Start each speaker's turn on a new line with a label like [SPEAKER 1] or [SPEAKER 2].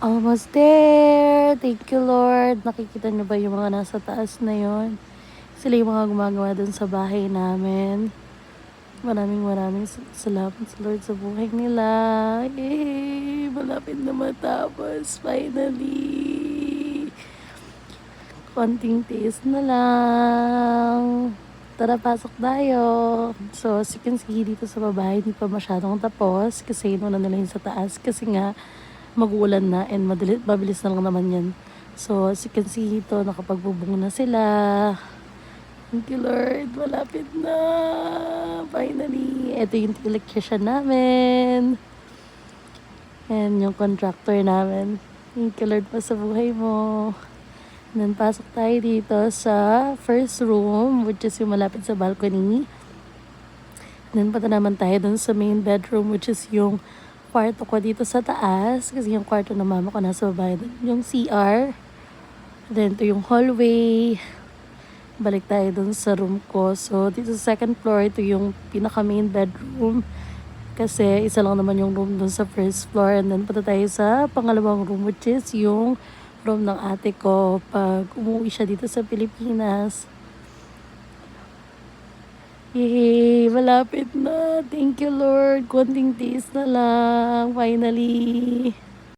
[SPEAKER 1] Almost there! Thank you, Lord. Nakikita niyo ba yung mga nasa taas na yon? Sila yung mga gumagawa dun sa bahay namin. Maraming salamat sa Lord sa buhay nila. Yay! Malapit na matapos. Finally! Konting tiis na lang. Tara, pasok tayo. So, as you can see, dito sa babae, hindi pa masyadong tapos kasi inuna nila yun sa taas kasi nga mag-uulan na and mabilis na lang naman yan. So, as you can see dito, nakapagbubong na sila. Thank you, Lord. Malapit na. Finally. Ito yung electrician namin. And yung contractor namin. Thank you, Lord, pa sa buhay mo. And then, pasok tayo dito sa first room, which is yung malapit sa balcony. And then, punta naman tayo dun sa main bedroom, which is yung kwarto ko dito sa taas. Kasi yung kwarto ng mama ko nasa baba. Yung CR. And then, ito yung hallway. Balik tayo dun sa room ko. So, dito sa second floor, ito yung pinaka main bedroom. Kasi isa lang naman yung room dun sa first floor. And then, punta tayo sa pangalawang room, which is yung room ng ate ko pag umuwi siya dito sa Pilipinas. Yay! Malapit na. Thank you, Lord. Konting days na lang. Finally.